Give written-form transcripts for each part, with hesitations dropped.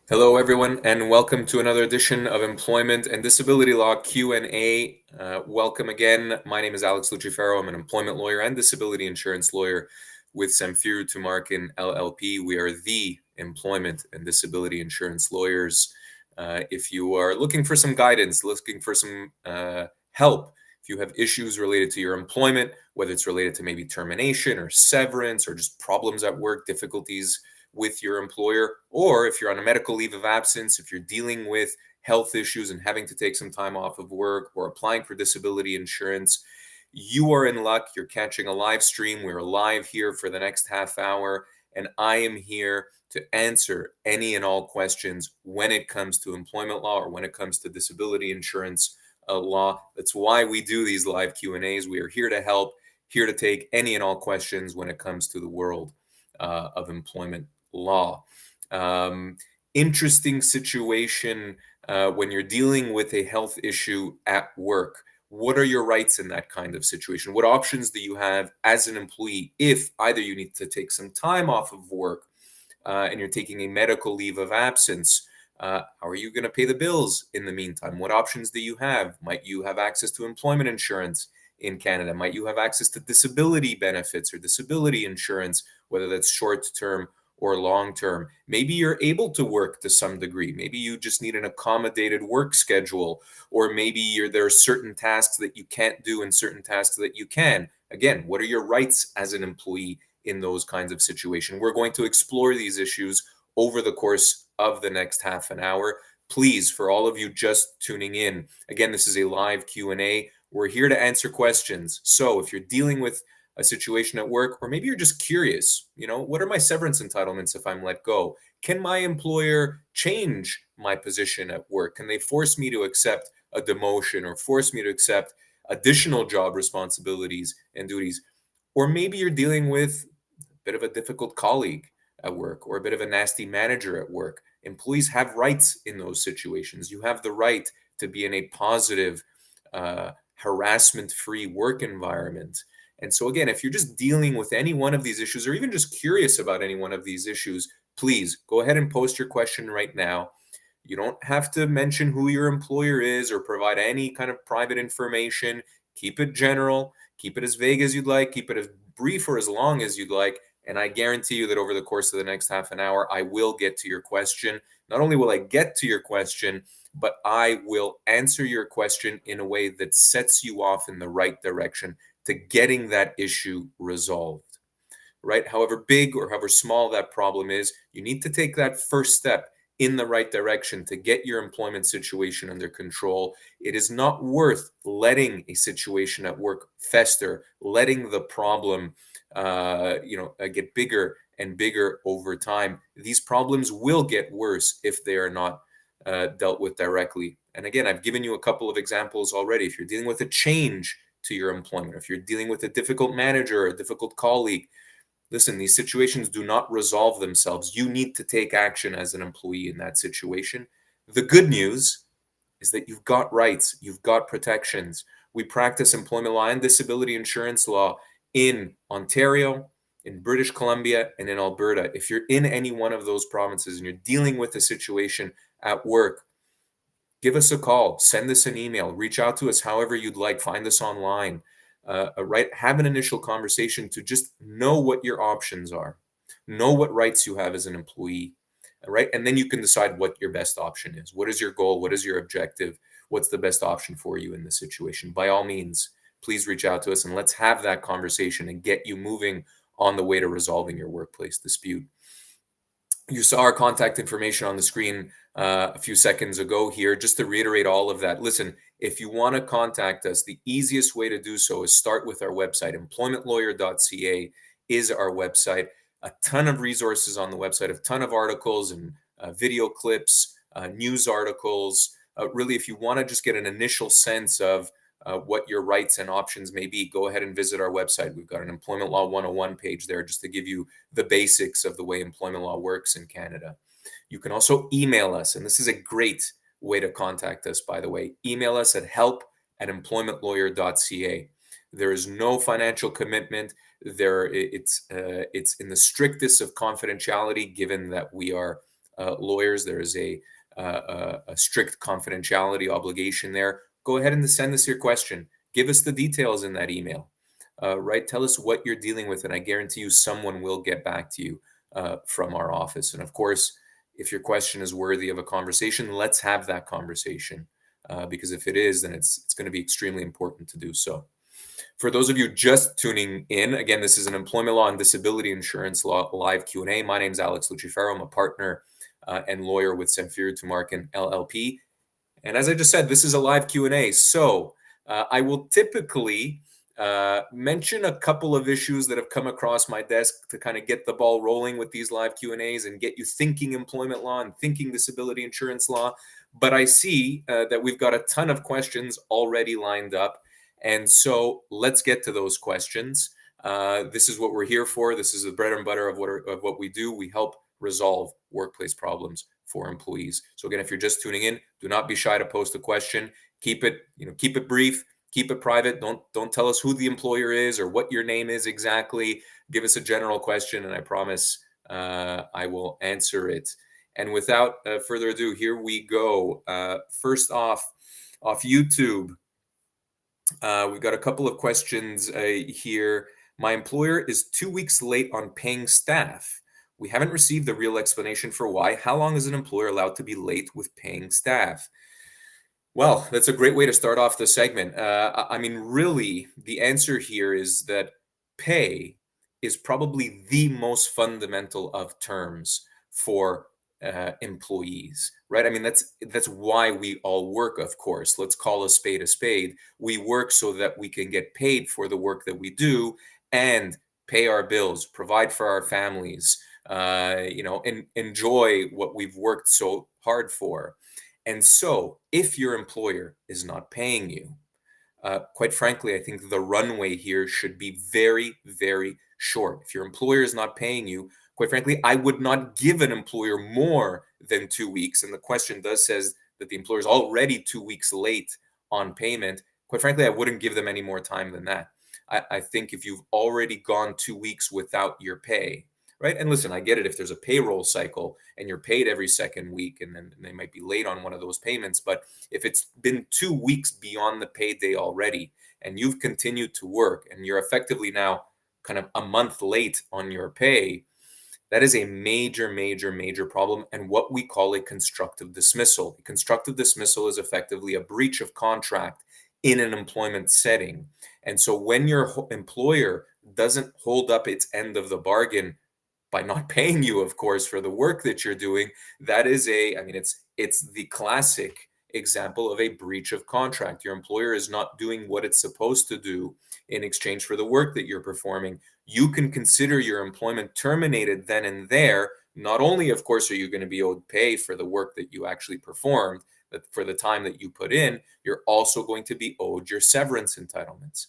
Hello, everyone, and welcome to another edition of Employment and Disability Law Q&A. Welcome again. My name is Alex Lucifero. I'm an employment lawyer and disability insurance lawyer with Samfiru Tumarkin LLP. We are the employment and disability insurance lawyers. If you are looking for some guidance, looking for some help, if you have issues related to your employment, whether it's related to maybe termination or severance or just problems at work, difficulties with your employer, or if you're on a medical leave of absence, if you're dealing with health issues and having to take some time off of work or applying for disability insurance, you are in luck. You're catching a live stream. We're live here for the next half hour, and I am here to answer any and all questions when it comes to employment law or when it comes to disability insurance law. That's why we do these live Q&As. We are here to help, here to take any and all questions when it comes to the world of employment law. Interesting situation when you're dealing with a health issue at work. What are your rights in that kind of situation? What options do you have as an employee if either you need to take some time off of work and you're taking a medical leave of absence? How are you going to pay the bills in the meantime? What options do you have? Might you have access to employment insurance in Canada? Might you have access to disability benefits or disability insurance, whether that's short term or long term? Maybe you're able to work to some degree. Maybe you just need an accommodated work schedule, or maybe there are certain tasks that you can't do and certain tasks that you can. Again, what are your rights as an employee in those kinds of situations? We're going to explore these issues over the course of the next half an hour. Please, for all of you just tuning in, again, this is a live Q&A. We're here to answer questions. So if you're dealing with a situation at work, or maybe you're just curious, what are my severance entitlements if I'm let go? Can my employer change my position at work? Can they force me to accept a demotion or force me to accept additional job responsibilities and duties? Or maybe you're dealing with a bit of a difficult colleague at work or a bit of a nasty manager at work. Employees have rights in those situations. You have the right to be in a positive, harassment-free work environment. And so, again, if you're just dealing with any one of these issues or even just curious about any one of these issues, please go ahead and post your question right now. You don't have to mention who your employer is or provide any kind of private information. Keep it general, keep it as vague as you'd like, keep it as brief or as long as you'd like. And I guarantee you that over the course of the next half an hour, I will get to your question. Not only will I get to your question, but I will answer your question in a way that sets you off in the right direction to getting that issue resolved, right? However big or however small that problem is, you need to take that first step in the right direction to get your employment situation under control. It is not worth letting a situation at work fester, letting the problem, get bigger and bigger over time. These problems will get worse if they are not dealt with directly. And again, I've given you a couple of examples already. If you're dealing with a change to your employment, if you're dealing with a difficult manager or a difficult colleague, listen, these situations do not resolve themselves. You need to take action as an employee in that situation. The good news is that you've got rights, you've got protections. We practice employment law and disability insurance law in Ontario, in British Columbia, and in Alberta. If you're in any one of those provinces and you're dealing with a situation at work, give us a call, send us an email, reach out to us however you'd like, find us online. Right? Have an initial conversation to just know what your options are, know what rights you have as an employee, right? And then you can decide what your best option is. What is your goal? What is your objective? What's the best option for you in this situation? By all means, please reach out to us and let's have that conversation and get you moving on the way to resolving your workplace dispute. You saw our contact information on the screen a few seconds ago here. Just to reiterate all of that, listen, if you want to contact us, the easiest way to do so is start with our website. Employmentlawyer.ca is our website. A ton of resources on the website, a ton of articles and video clips, news articles. Really, if you want to just get an initial sense of what your rights and options may be, go ahead and visit our website. We've got an Employment Law 101 page there just to give you the basics of the way employment law works in Canada. You can also email us, and this is a great way to contact us, by the way. Email us at help@employmentlawyer.ca. There is no financial commitment. It's in the strictest of confidentiality, given that we are lawyers. There is a strict confidentiality obligation there. Go ahead and send us your question. Give us the details in that email. Right? Tell us what you're dealing with, and I guarantee you someone will get back to you from our office. And of course, if your question is worthy of a conversation, let's have that conversation. Because if it is, then it's going to be extremely important to do so. For those of you just tuning in, again, this is an employment law and disability insurance law live Q&A. My name is Alex Lucifero. I'm a partner and lawyer with Samfiru Tumarkin LLP. And as I just said, this is a live Q&A. So I will typically mention a couple of issues that have come across my desk to kind of get the ball rolling with these live Q&As and get you thinking employment law and thinking disability insurance law. But I see that we've got a ton of questions already lined up. And so let's get to those questions. This is what we're here for. This is the bread and butter of what we do. We help resolve workplace problems for employees. So again, if you're just tuning in, do not be shy to post a question. Keep it brief, keep it private. Don't tell us who the employer is or what your name is exactly. Give us a general question, and I promise I will answer it. And without further ado, here we go. First off YouTube, we've got a couple of questions here. My employer is 2 weeks late on paying staff. We haven't received a real explanation for why. How long is an employer allowed to be late with paying staff? Well, that's a great way to start off the segment. I mean, really, the answer here is that pay is probably the most fundamental of terms for employees, right? I mean, that's why we all work, of course. Let's call a spade a spade. We work so that we can get paid for the work that we do and pay our bills, provide for our families, and enjoy what we've worked so hard for. And so, if your employer is not paying you, quite frankly, I think the runway here should be very, very short. If your employer is not paying you, quite frankly, I would not give an employer more than 2 weeks. And the question does says that the employer is already 2 weeks late on payment. Quite frankly, I wouldn't give them any more time than that. I think if you've already gone 2 weeks without your pay, right? And listen, I get it if there's a payroll cycle and you're paid every second week and then they might be late on one of those payments. But if it's been 2 weeks beyond the payday already and you've continued to work and you're effectively now kind of a month late on your pay, that is a major, major, major problem and what we call a constructive dismissal. A constructive dismissal is effectively a breach of contract in an employment setting. And so when your employer doesn't hold up its end of the bargain by not paying you, of course, for the work that you're doing, that is it's the classic example of a breach of contract. Your employer is not doing what it's supposed to do in exchange for the work that you're performing. You can consider your employment terminated then and there. Not only, of course, are you going to be owed pay for the work that you actually performed, but for the time that you put in, you're also going to be owed your severance entitlements.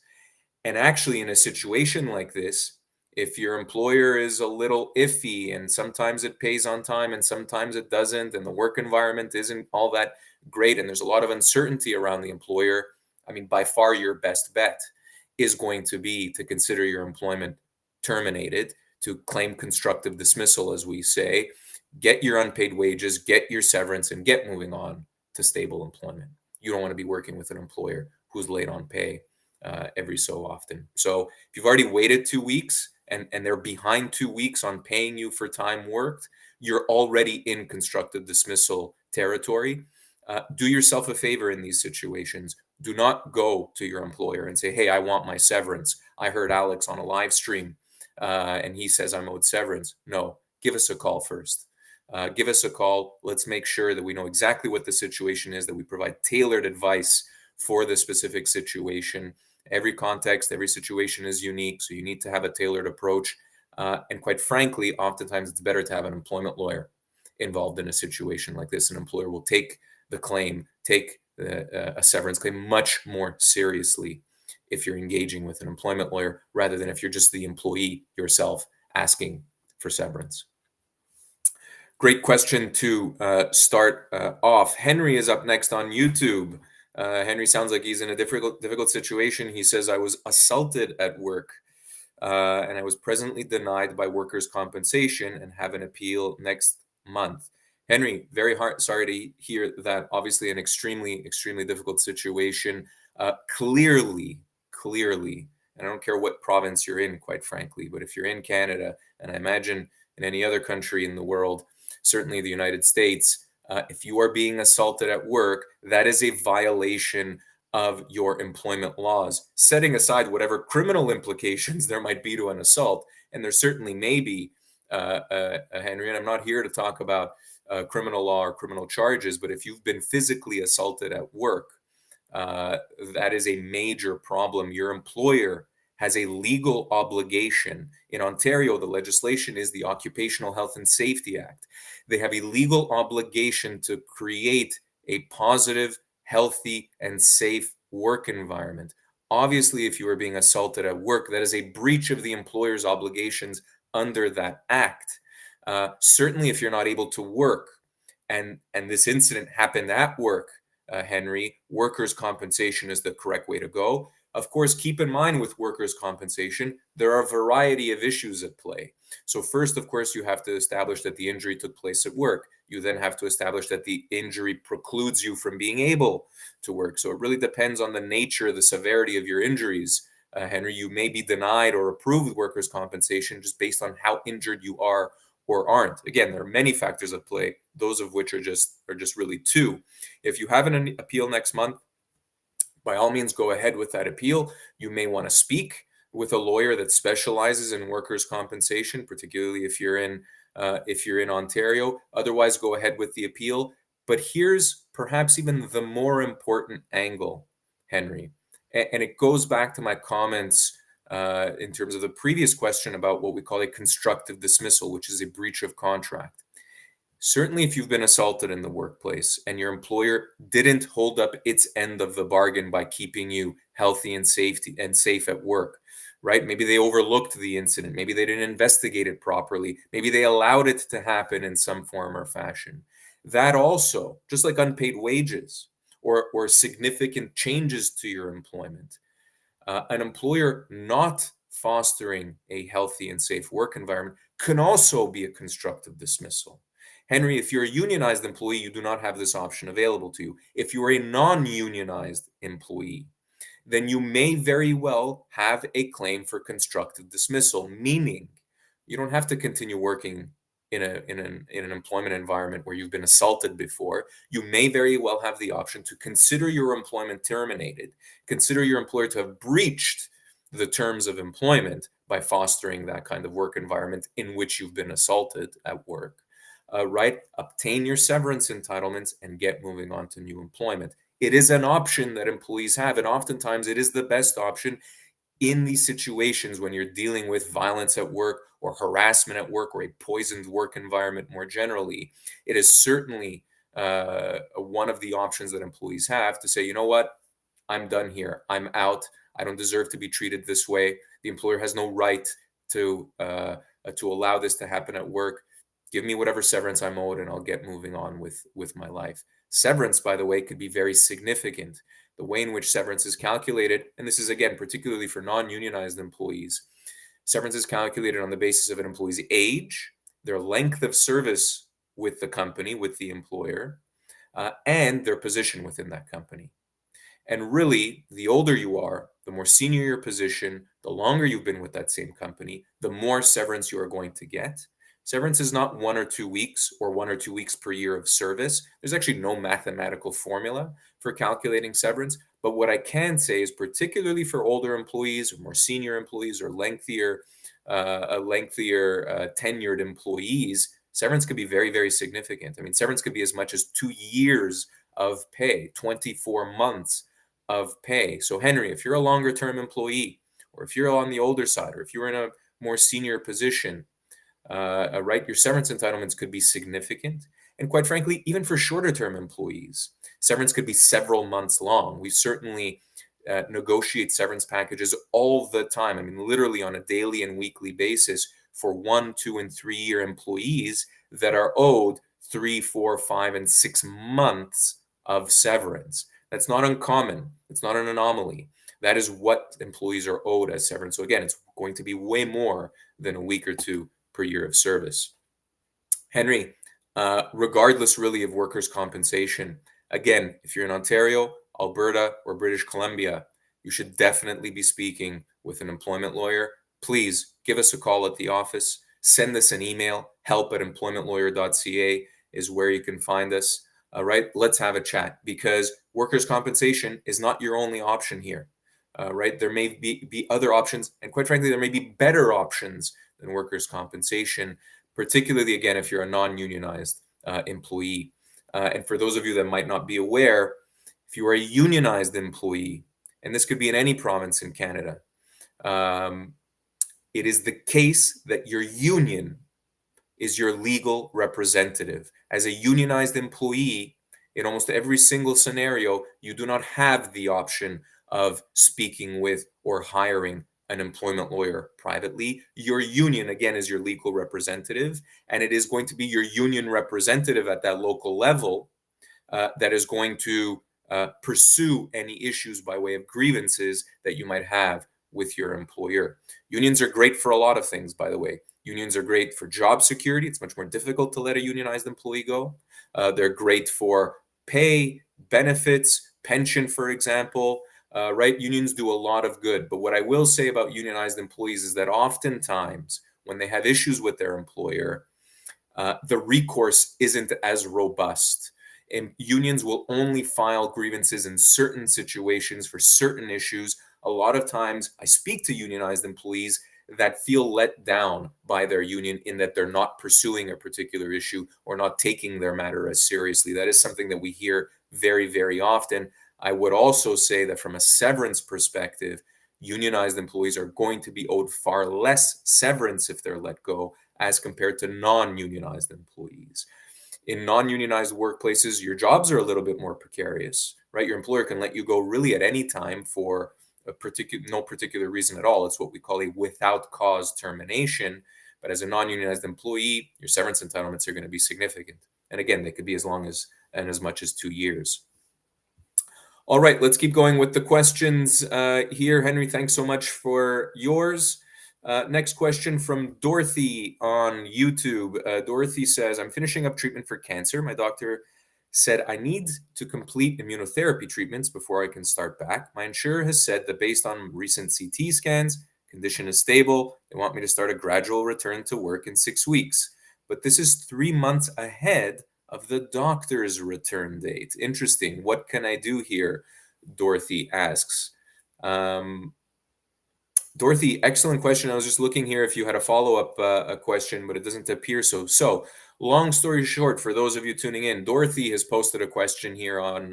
And actually, in a situation like this, if your employer is a little iffy and sometimes it pays on time and sometimes it doesn't, and the work environment isn't all that great, and there's a lot of uncertainty around the employer, I mean, by far your best bet is going to be to consider your employment terminated, to claim constructive dismissal, as we say, get your unpaid wages, get your severance, and get moving on to stable employment. You don't want to be working with an employer who's late on pay every so often. So if you've already waited 2 weeks and they're behind 2 weeks on paying you for time worked, you're already in constructive dismissal territory. Do yourself a favor in these situations. Do not go to your employer and say, hey, I want my severance. I heard Alex on a live stream and he says I'm owed severance. No, give us a call first. Give us a call. Let's make sure that we know exactly what the situation is, that we provide tailored advice for the specific situation. Every context, every situation is unique, so you need to have a tailored approach. And quite frankly, oftentimes it's better to have an employment lawyer involved in a situation like this. An employer will take the claim, take a severance claim much more seriously if you're engaging with an employment lawyer rather than if you're just the employee yourself asking for severance. Great question to start off. Henry is up next on YouTube. Henry sounds like he's in a difficult situation. He says, I was assaulted at work and I was presently denied by workers' compensation and have an appeal next month. Henry, sorry to hear that. Obviously, an extremely difficult situation. Clearly, and I don't care what province you're in, quite frankly, but if you're in Canada, and I imagine in any other country in the world, certainly the United States, if you are being assaulted at work, that is a violation of your employment laws, setting aside whatever criminal implications there might be to an assault. And there certainly may be, Henry, and I'm not here to talk about criminal law or criminal charges, but if you've been physically assaulted at work, uh, that is a major problem. Your employer has a legal obligation. In Ontario, the legislation is the Occupational Health and Safety Act. They have a legal obligation to create a positive, healthy, and safe work environment. Obviously, if you are being assaulted at work, that is a breach of the employer's obligations under that act. Certainly, if you're not able to work, and this incident happened at work, Henry, workers' compensation is the correct way to go. Of course, keep in mind with workers' compensation, there are a variety of issues at play. So, first, of course, you have to establish that the injury took place at work. You then have to establish that the injury precludes you from being able to work. So, it really depends on the nature, the severity of your injuries. Henry, you may be denied or approved workers' compensation just based on how injured you are or aren't. Again, there are many factors at play, those of which are just really two. If you have an appeal next month, by all means go ahead with that appeal. You may want to speak with a lawyer that specializes in workers' compensation, particularly if you're in Ontario. Otherwise, go ahead with the appeal. But here's perhaps even the more important angle, Henry, and it goes back to my comments in terms of the previous question about what we call a constructive dismissal, which is a breach of contract. Certainly, if you've been assaulted in the workplace and your employer didn't hold up its end of the bargain by keeping you healthy and safe at work, right? Maybe they overlooked the incident. Maybe they didn't investigate it properly. Maybe they allowed it to happen in some form or fashion. That also, just like unpaid wages or significant changes to your employment, an employer not fostering a healthy and safe work environment can also be a constructive dismissal. Henry, if you're a unionized employee, you do not have this option available to you. If you are a non unionized employee, then you may very well have a claim for constructive dismissal, meaning you don't have to continue working in an employment environment where you've been assaulted before. You may very well have the option to consider your employment terminated, consider your employer to have breached the terms of employment by fostering that kind of work environment in which you've been assaulted at work. Right? Obtain your severance entitlements and get moving on to new employment. It is an option that employees have, and oftentimes it is the best option in these situations when you're dealing with violence at work or harassment at work or a poisoned work environment more generally. It is certainly one of the options that employees have to say, you know what, I'm done here. I'm out. I don't deserve to be treated this way. The employer has no right to allow this to happen at work. Give me whatever severance I'm owed, and I'll get moving on with my life. Severance, by the way, could be very significant. The way in which severance is calculated, and this is again particularly for non-unionized employees, severance is calculated on the basis of an employee's age, their length of service with the company, with the employer, and their position within that company. And really, the older you are, the more senior your position, the longer you've been with that same company, the more severance you are going to get. Severance is not 1 or 2 weeks or 1 or 2 weeks per year of service. There's actually no mathematical formula for calculating severance. But what I can say is, particularly for older employees or more senior employees or lengthier tenured employees, severance could be very, very significant. I mean, severance could be as much as 2 years of pay, 24 months of pay. So, Henry, if you're a longer term employee, or if you're on the older side, or if you're in a more senior position, right, your severance entitlements could be significant. And quite frankly, even for shorter term employees, severance could be several months long. We certainly negotiate severance packages all the time. I mean, literally on a daily and weekly basis for 1, 2, and 3 year employees that are owed 3, 4, 5, and 6 months of severance. That's not uncommon. It's not an anomaly. That is what employees are owed as severance. So again, it's going to be way more than a week or two per year of service. Henry, regardless really of workers' compensation. Again, if you're in Ontario, Alberta, or British Columbia, you should definitely be speaking with an employment lawyer. Please give us a call at the office. Send us an email. help@employmentlawyer.ca is where you can find us. All right, let's have a chat, because workers' compensation is not your only option here. Right, there may be other options, and quite frankly, there may be better options than workers' compensation, particularly again if you're a non-unionized employee. And for those of you that might not be aware, if you are a unionized employee, and this could be in any province in Canada, um, it is the case that your union is your legal representative. As a unionized employee, in almost every single scenario, you do not have the option of speaking with or hiring an employment lawyer privately. Your union, again, is your legal representative, and it is going to be your union representative at that local level that is going to pursue any issues by way of grievances that you might have with your employer. Unions are great for a lot of things, by the way. Unions are great for job security. It's much more difficult to let a unionized employee go. They're great for pay, benefits, pension, for example. Right? Unions do a lot of good. But what I will say about unionized employees is that oftentimes, when they have issues with their employer, the recourse isn't as robust. And unions will only file grievances in certain situations for certain issues. A lot of times, I speak to unionized employees that feel let down by their union in that they're not pursuing a particular issue or not taking their matter as seriously. That is something that we hear very, very often. I would also say that from a severance perspective, unionized employees are going to be owed far less severance if they're let go as compared to non-unionized employees. In non-unionized workplaces, your jobs are a little bit more precarious, right? Your employer can let you go really at any time for no particular reason at all. It's what we call a without cause termination. But as a non-unionized employee, your severance entitlements are going to be significant. And again, they could be as long as and as much as 2 years. All right, let's keep going with the questions here. Henry, thanks so much for yours. Next question from Dorothy on YouTube. Dorothy says, I'm finishing up treatment for cancer. My doctor said I need to complete immunotherapy treatments before I can start back. My insurer has said that based on recent CT scans, condition is stable. They want me to start a gradual return to work in 6 weeks. But this is 3 months ahead of the doctor's return date. Interesting. What can I do here? Dorothy asks. Dorothy, excellent question. I was just looking here if you had a follow-up question, but it doesn't appear so. So, long story short, for those of you tuning in, Dorothy has posted a question here on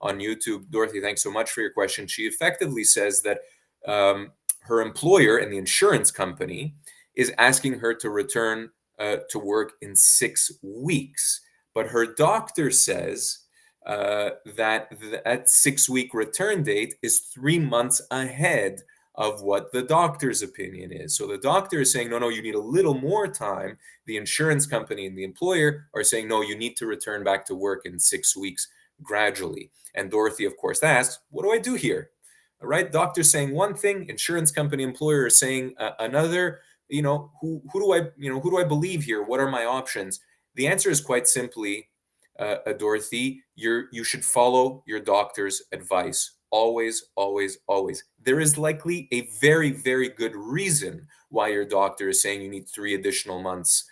YouTube. Dorothy, thanks so much for your question. She effectively says that her employer and the insurance company is asking her to return to work in 6 weeks, but her doctor says that 6-week return date is 3 months ahead of what the doctor's opinion is. So the doctor is saying, no, you need a little more time. The insurance company and the employer are saying, no, you need to return back to work in 6 weeks gradually. And Dorothy, of course, asks, what do I do here? All right, doctor's saying one thing, insurance company, employer is saying another. Who do I believe here? What are my options? The answer is quite simply, Dorothy, you should follow your doctor's advice. Always, always, always. There is likely a very, very good reason why your doctor is saying you need 3 additional months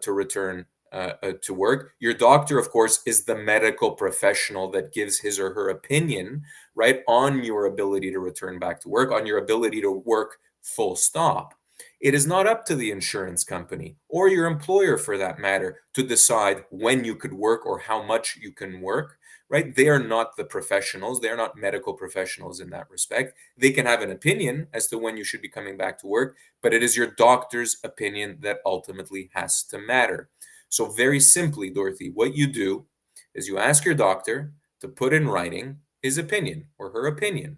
to return to work. Your doctor, of course, is the medical professional that gives his or her opinion, right, on your ability to return back to work, on your ability to work full stop. It is not up to the insurance company or your employer, for that matter, to decide when you could work or how much you can work, right? They are not the professionals. They're not medical professionals in that respect. They can have an opinion as to when you should be coming back to work, but it is your doctor's opinion that ultimately has to matter. So very simply, Dorothy, what you do is you ask your doctor to put in writing his opinion or her opinion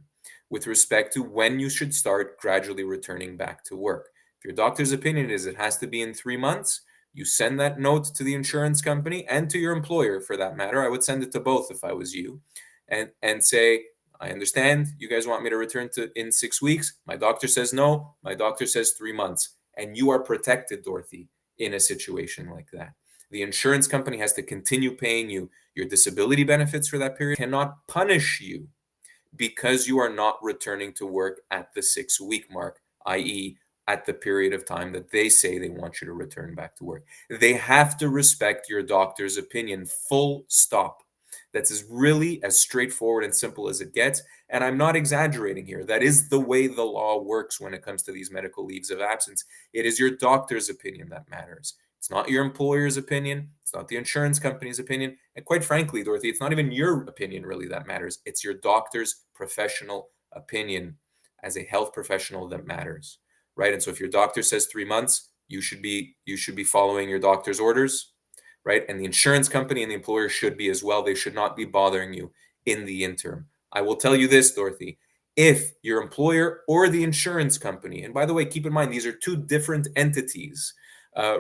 with respect to when you should start gradually returning back to work. If your doctor's opinion is it has to be in 3 months, you send that note to the insurance company and to your employer, for that matter. I would send it to both if I was you, and say, I understand you guys want me to return to in 6 weeks. My doctor says no. My doctor says 3 months. And you are protected, Dorothy, in a situation like that. The insurance company has to continue paying you your disability benefits for that period, cannot punish you because you are not returning to work at the 6-week mark, i.e., at the period of time that they say they want you to return back to work. They have to respect your doctor's opinion, full stop. That's really as straightforward and simple as it gets. And I'm not exaggerating here. That is the way the law works when it comes to these medical leaves of absence. It is your doctor's opinion that matters. It's not your employer's opinion. It's not the insurance company's opinion. And quite frankly, Dorothy, it's not even your opinion really that matters. It's your doctor's professional opinion as a health professional that matters, right? And so if your doctor says 3 months, you should be following your doctor's orders, right? And the insurance company and the employer should be as well. They should not be bothering you in the interim. I will tell you this, Dorothy, if your employer or the insurance company, and by the way, keep in mind, these are two different entities,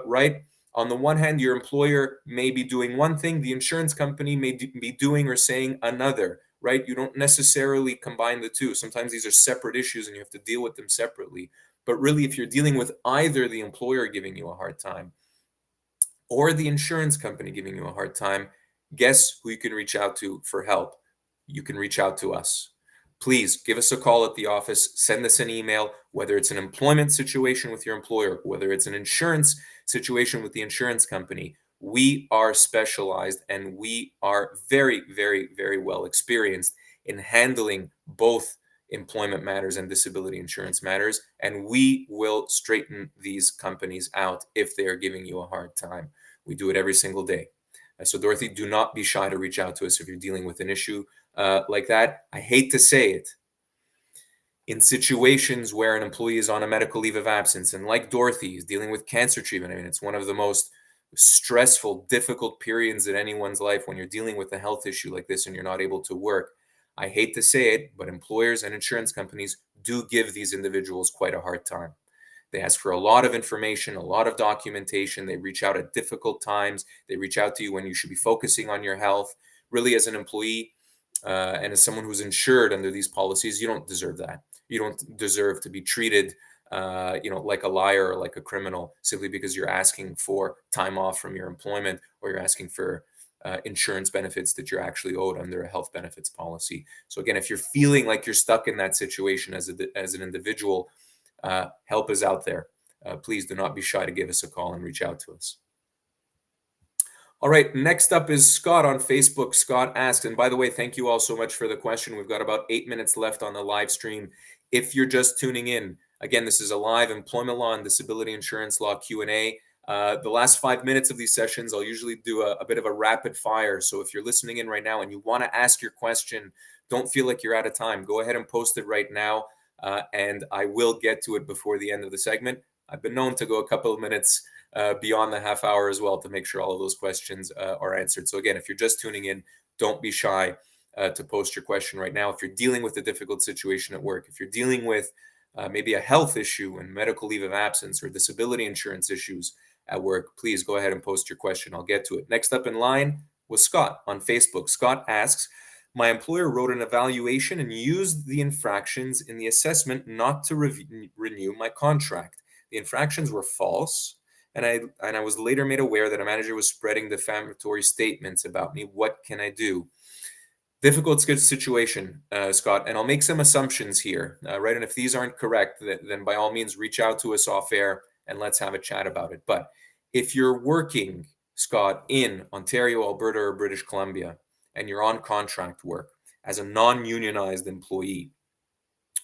right? On the one hand, your employer may be doing one thing, the insurance company may be doing or saying another, right? You don't necessarily combine the two. Sometimes these are separate issues and you have to deal with them separately. But really, if you're dealing with either the employer giving you a hard time or the insurance company giving you a hard time, guess who you can reach out to for help? You can reach out to us. Please give us a call at the office, send us an email, whether it's an employment situation with your employer, whether it's an insurance situation with the insurance company. We are specialized and we are very, very, very well experienced in handling both employment matters and disability insurance matters. And we will straighten these companies out if they are giving you a hard time. We do it every single day. So, Dorothy, do not be shy to reach out to us if you're dealing with an issue like that. I hate to say it. In situations where an employee is on a medical leave of absence, and like Dorothy is dealing with cancer treatment, I mean, it's one of the most stressful, difficult periods in anyone's life when you're dealing with a health issue like this and you're not able to work. I hate to say it, but employers and insurance companies do give these individuals quite a hard time. They ask for a lot of information, a lot of documentation. They reach out at difficult times. They reach out to you when you should be focusing on your health. Really, as an employee and as someone who's insured under these policies, you don't deserve that. You don't deserve to be treated, like a liar or like a criminal simply because you're asking for time off from your employment or you're asking for insurance benefits that you're actually owed under a health benefits policy. So again, if you're feeling like you're stuck in that situation as an individual, help is out there. Please do not be shy to give us a call and reach out to us. All right, next up is Scott on Facebook. Scott asks, and by the way, thank you all so much for the question. We've got about 8 minutes left on the live stream. If you're just tuning in, again, this is a live employment law and disability insurance law Q&A. The last 5 minutes of these sessions, I'll usually do a bit of a rapid fire. So if you're listening in right now and you want to ask your question, don't feel like you're out of time. Go ahead and post it right now. And I will get to it before the end of the segment. I've been known to go a couple of minutes beyond the half hour as well to make sure all of those questions are answered. So again, if you're just tuning in, don't be shy to post your question right now. If you're dealing with a difficult situation at work, if you're dealing with maybe a health issue and medical leave of absence or disability insurance issues at work, please go ahead and post your question. I'll get to it. Next up in line was Scott on Facebook. Scott asks, my employer wrote an evaluation and used the infractions in the assessment not to renew my contract. The infractions were false, and I was later made aware that a manager was spreading defamatory statements about me. What can I do? Difficult situation, Scott, and I'll make some assumptions here, right? And if these aren't correct, then by all means reach out to us off air and let's have a chat about it. But if you're working, Scott, in Ontario, Alberta, or British Columbia, and you're on contract work as a non-unionized employee,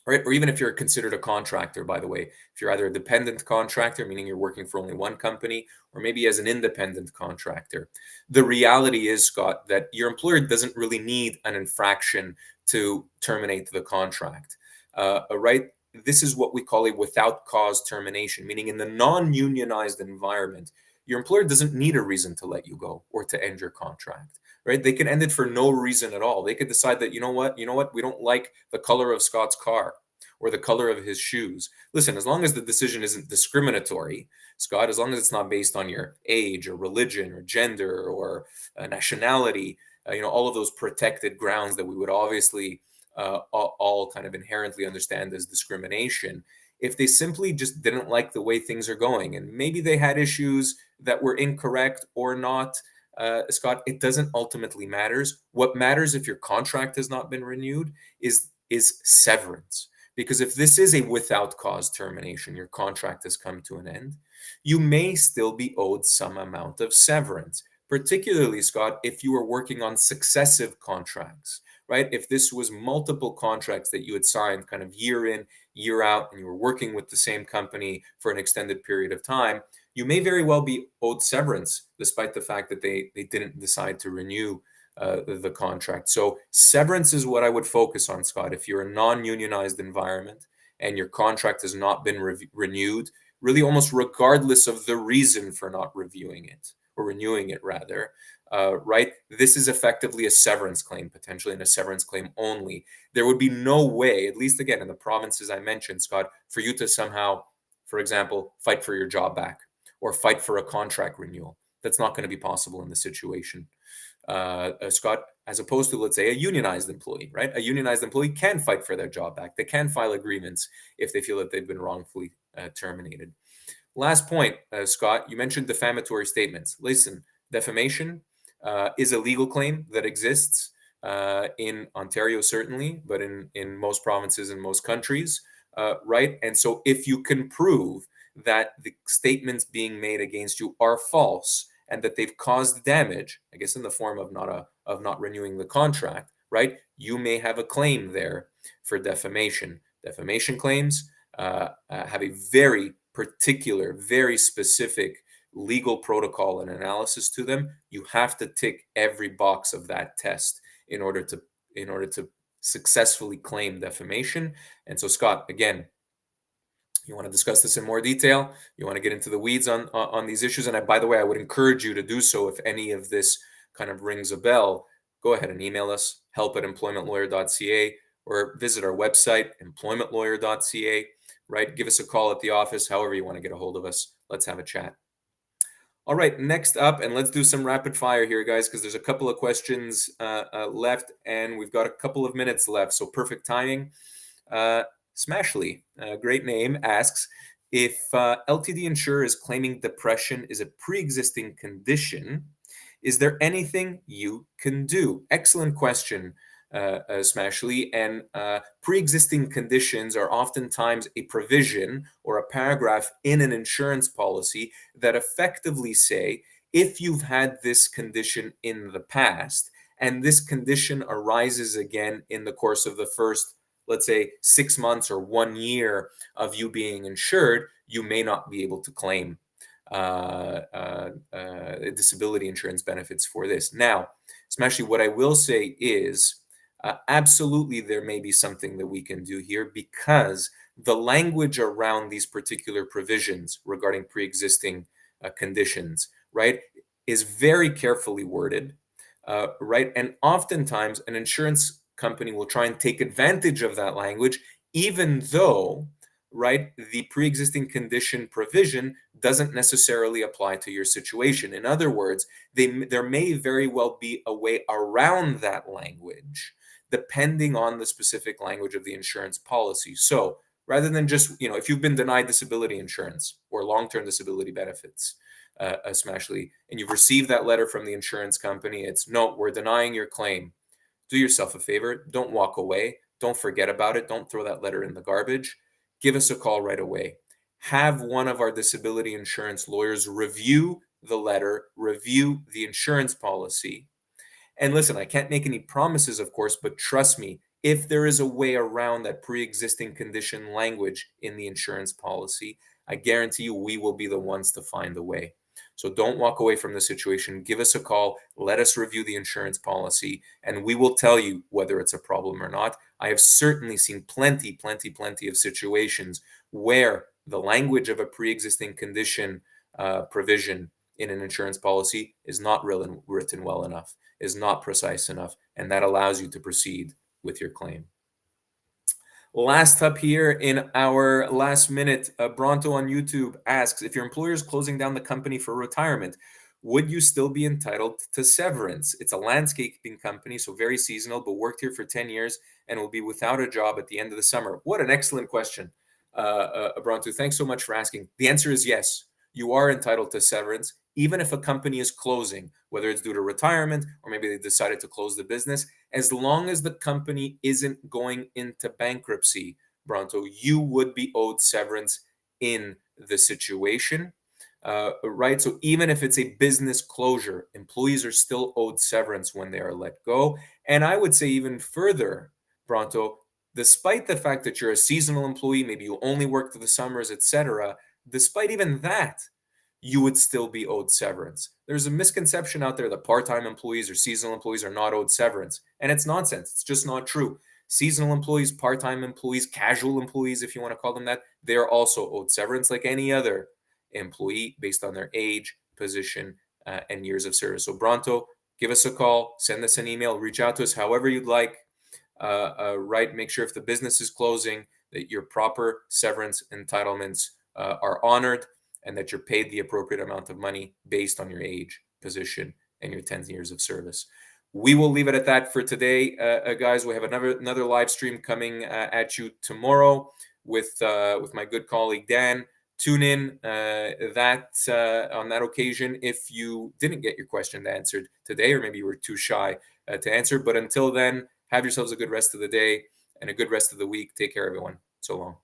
right? Or even if you're considered a contractor, by the way, if you're either a dependent contractor, meaning you're working for only one company, or maybe as an independent contractor, the reality is, Scott, that your employer doesn't really need an infraction to terminate the contract, right? This is what we call a without cause termination, meaning in the non-unionized environment, your employer doesn't need a reason to let you go or to end your contract. Right? They can end it for no reason at all. They could decide that, you know what, we don't like the color of Scott's car or the color of his shoes. Listen, as long as the decision isn't discriminatory, Scott, as long as it's not based on your age or religion or gender or nationality, all of those protected grounds that we would obviously all kind of inherently understand as discrimination. if they simply just didn't like the way things are going, and maybe they had issues that were incorrect or not, Scott, it doesn't ultimately matters. What matters if your contract has not been renewed is severance. Because if this is a without cause termination, your contract has come to an end, you may still be owed some amount of severance, particularly, Scott, if you were working on successive contracts, right? If this was multiple contracts that you had signed kind of year in, year out, and you were working with the same company for an extended period of time, you may very well be owed severance, despite the fact that they didn't decide to renew the contract. So severance is what I would focus on, Scott. If you're a non-unionized environment and your contract has not been renewed, really almost regardless of the reason for not reviewing it or renewing it rather, right? This is effectively a severance claim, potentially, and a severance claim only. There would be no way, at least again in the provinces I mentioned, Scott, for you to somehow, for example, fight for your job back or fight for a contract renewal. That's not going to be possible in this situation, Scott, as opposed to, let's say, a unionized employee, right? A unionized employee can fight for their job back. They can file a grievance if they feel that they've been wrongfully terminated. Last point, Scott, you mentioned defamatory statements. Listen, defamation is a legal claim that exists in Ontario, certainly, but in most provinces and most countries, right? And so if you can prove that the statements being made against you are false and that they've caused damage, I guess in the form of not renewing the contract, right? You may have a claim there for defamation. Defamation claims have a very particular, very specific legal protocol and analysis to them. You have to tick every box of that test in order to successfully claim defamation. And so, Scott, again, you want to discuss this in more detail, you want to get into the weeds on these issues, and by the way, I would encourage you to do so if any of this kind of rings a bell. Go ahead and email us, help@employmentlawyer.ca, or visit our website, employmentlawyer.ca, right? Give us a call at the office, however you want to get a hold of us. Let's have a chat. All right, next up, and let's do some rapid fire here, guys, because there's a couple of questions left, and we've got a couple of minutes left, so perfect timing. Smashly, great name, asks, if LTD insurer is claiming depression is a pre-existing condition, is there anything you can do? Excellent question, Smashly. And pre-existing conditions are oftentimes a provision or a paragraph in an insurance policy that effectively say, if you've had this condition in the past, and this condition arises again in the course of the first, let's say, 6 months or 1 year of you being insured, you may not be able to claim disability insurance benefits for this. Now, especially what I will say is, absolutely there may be something that we can do here, because the language around these particular provisions regarding pre-existing conditions, right, is very carefully worded, right? And oftentimes an insurance company will try and take advantage of that language, even though, right, the pre-existing condition provision doesn't necessarily apply to your situation. In other words, there may very well be a way around that language, depending on the specific language of the insurance policy. So rather than just, if you've been denied disability insurance or long-term disability benefits, especially, and you've received that letter from the insurance company, it's, no, we're denying your claim. Do yourself a favor. Don't walk away. Don't forget about it. Don't throw that letter in the garbage. Give us a call right away. Have one of our disability insurance lawyers review the letter, review the insurance policy. And listen, I can't make any promises, of course, but trust me, if there is a way around that pre-existing condition language in the insurance policy, I guarantee you we will be the ones to find a way. So don't walk away from the situation. Give us a call. Let us review the insurance policy, and we will tell you whether it's a problem or not. I have certainly seen plenty of situations where the language of a pre-existing condition provision in an insurance policy is not written well enough, is not precise enough, and that allows you to proceed with your claim. Last up here in our last minute, Bronto on YouTube asks, if your employer is closing down the company for retirement, would you still be entitled to severance? It's a landscaping company, so very seasonal, but worked here for 10 years and will be without a job at the end of the summer. What an excellent question. Bronto, thanks so much for asking. The answer is yes. You are entitled to severance, even if a company is closing, whether it's due to retirement or maybe they decided to close the business. As long as the company isn't going into bankruptcy, Bronto, you would be owed severance in the situation. Right? So even if it's a business closure, employees are still owed severance when they are let go. And I would say even further, Bronto, despite the fact that you're a seasonal employee, maybe you only work through the summers, etc., despite even that, you would still be owed severance. There's a misconception out there that part-time employees or seasonal employees are not owed severance, and it's nonsense. It's just not true. Seasonal employees, part-time employees, casual employees, if you want to call them that, they are also owed severance like any other employee based on their age, position, and years of service. So Bronto, give us a call, send us an email, reach out to us however you'd like. Right, make sure if the business is closing that your proper severance entitlements are honored and that you're paid the appropriate amount of money based on your age, position, and your 10 years of service. We will leave it at that for today, guys. We have another live stream coming at you tomorrow with my good colleague Dan. Tune in on that occasion if you didn't get your question answered today, or maybe you were too shy to answer. But until then, have yourselves a good rest of the day and a good rest of the week. Take care, everyone. So long.